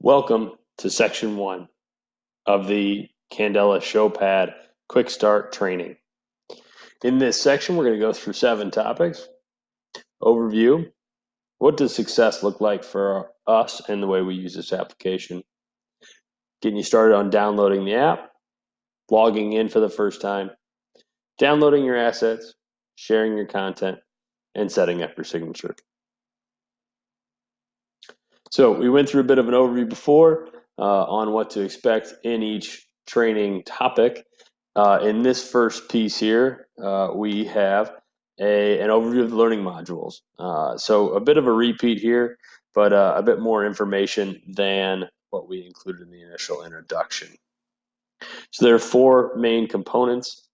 Welcome to section 1 of the Candela Showpad Quick Start Training. In this section, we're going to go through 7 topics. Overview, what does success look like for us and the way we use this application? Getting you started on downloading the app, logging in for the first time, downloading your assets, sharing your content, and setting up your signature. So we went through a bit of an overview before on what to expect in each training topic. In this first piece here, we have an overview of the learning modules. So a bit of a repeat here, but a bit more information than what we included in the initial introduction. So there are 4 main components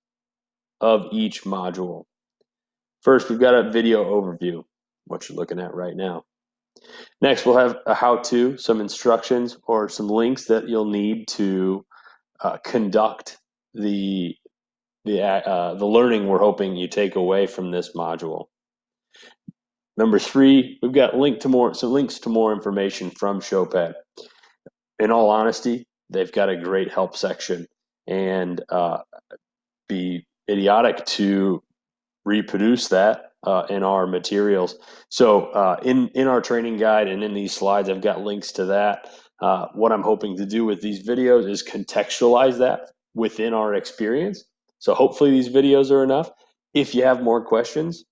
of each module. First, we've got a video overview, what you're looking at right now. Next, we'll have a how-to, some instructions or some links that you'll need to conduct the learning we're hoping you take away from this module. Number 3, we've got some links to more information from Showpad. In all honesty, they've got a great help section, and be idiotic to reproduce that in our materials. So in our training guide and in these slides, I've got links to that. What I'm hoping to do with these videos is contextualize that within our experience. So hopefully these videos are enough. If you have more questions,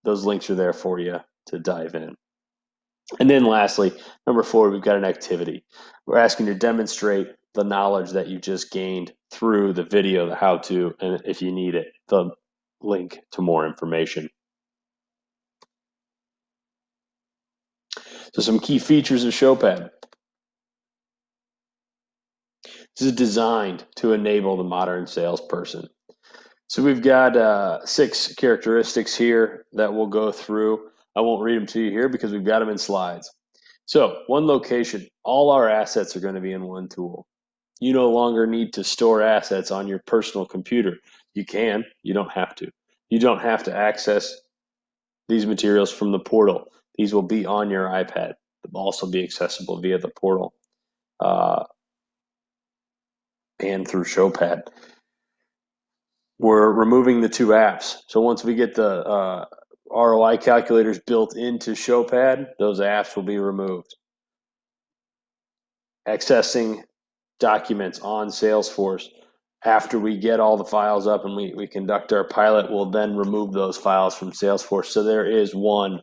those links are there for you to dive in. And then lastly, number 4, we've got an activity. We're asking you to demonstrate the knowledge that you just gained through the video, the how-to, and if you need it, the link to more information. So some key features of Showpad. This is designed to enable the modern salesperson. So we've got 6 characteristics here that we'll go through. I won't read them to you here because we've got them in slides. So one location, all our assets are going to be in one tool. You no longer need to store assets on your personal computer. You can, you don't have to. You don't have to access these materials from the portal. These will be on your iPad. They'll also be accessible via the portal and through Showpad. We're removing the 2 apps. So once we get the ROI calculators built into Showpad, those apps will be removed. Accessing documents on Salesforce. After we get all the files up and we conduct our pilot, we'll then remove those files from Salesforce. So there is one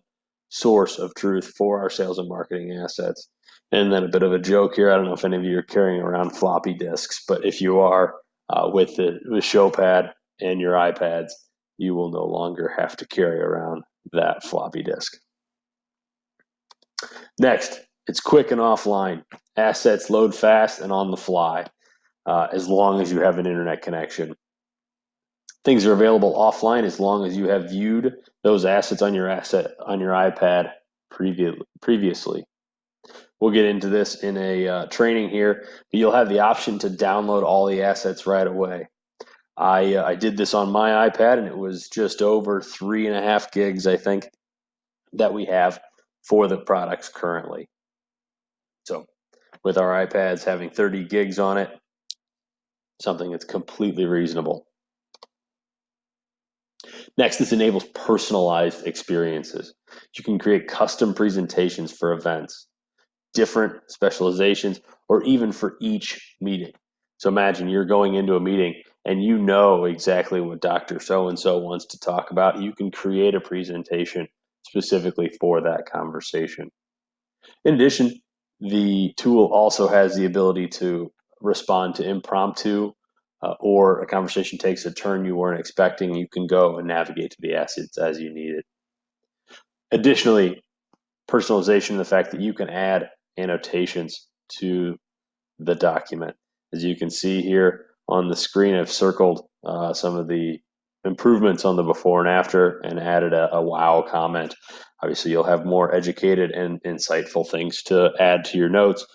source of truth for our sales and marketing assets. And then a bit of a joke here. I don't know if any of you are carrying around floppy disks, but if you are, with Showpad and your iPads, you will no longer have to carry around that floppy disk. Next, it's quick and offline. Assets load fast and on the fly, as long as you have an internet connection. Things are available offline as long as you have viewed those assets on your iPad previously. We'll get into this in a training here, but you'll have the option to download all the assets right away. I did this on my iPad, and it was just over 3.5 gigs, I think, that we have for the products currently. So with our iPads having 30 gigs on it, something that's completely reasonable. Next, this enables personalized experiences. You can create custom presentations for events, different specializations, or even for each meeting. So imagine you're going into a meeting and you know exactly what Dr. So-and-so wants to talk about. You can create a presentation specifically for that conversation. In addition, the tool also has the ability to respond to impromptu or a conversation takes a turn you weren't expecting. You can go and navigate to the assets as you need it. Additionally, personalization, the fact that you can add annotations to the document. As you can see here on the screen, I've circled some of the improvements on the before and after and added a wow comment. Obviously, you'll have more educated and insightful things to add to your notes.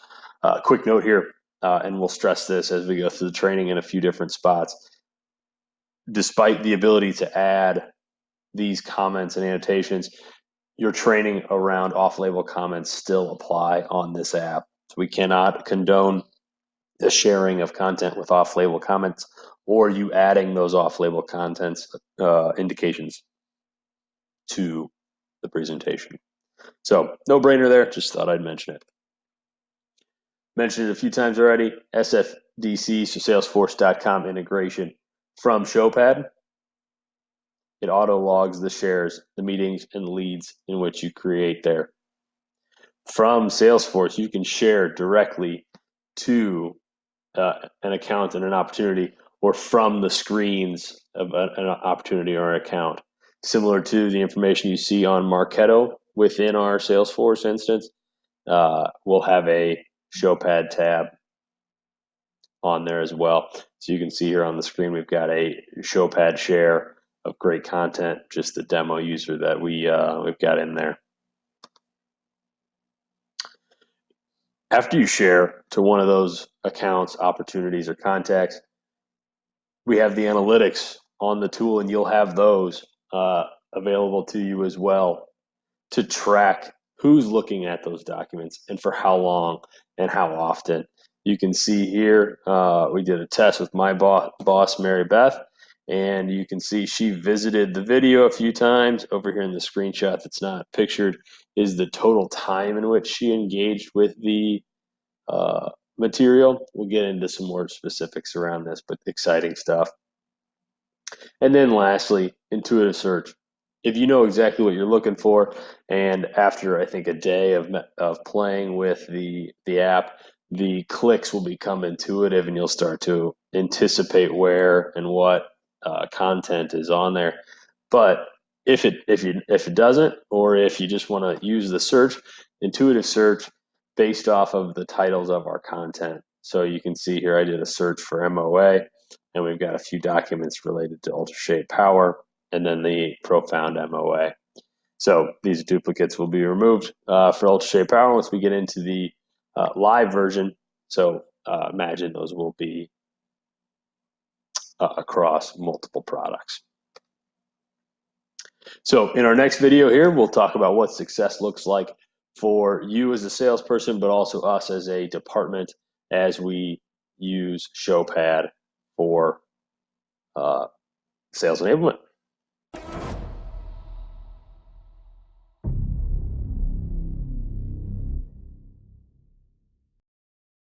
Quick note here, and we'll stress this as we go through the training in a few different spots. Despite the ability to add these comments and annotations, your training around off-label comments still apply on this app. So we cannot condone the sharing of content with off-label comments or you adding those off-label contents indications to the presentation. So no brainer there, just thought I'd mention it. Mentioned it a few times already, SFDC, so Salesforce.com integration from Showpad. It auto logs the shares, the meetings, and leads in which you create there. From Salesforce, you can share directly to an account and an opportunity, or from the screens of an opportunity or an account. Similar to the information you see on Marketo within our Salesforce instance, we'll have a Showpad tab on there as well. So you can see here on the screen, we've got a Showpad share of great content, just the demo user that we've got in there. After you share to one of those accounts, opportunities, or contacts, we have the analytics on the tool, and you'll have those available to you as well to track who's looking at those documents and for how long and how often. You can see here, we did a test with my boss, Mary Beth, and you can see she visited the video a few times. Over here in the screenshot that's not pictured is the total time in which she engaged with the material. We'll get into some more specifics around this, but exciting stuff. And then lastly, intuitive search. If you know exactly what you're looking for, and after I think a day of playing with the app, the clicks will become intuitive, and you'll start to anticipate where and what content is on there. But if it doesn't, or if you just want to use the search, intuitive search based off of the titles of our content. So you can see here I did a search for MOA, and we've got a few documents related to UltraShape Power, and then the Profound MOA. So these duplicates will be removed for UltraShape Power once we get into the live version. So imagine those will be across multiple products. So in our next video here, we'll talk about what success looks like for you as a salesperson, but also us as a department as we use Showpad for sales enablement.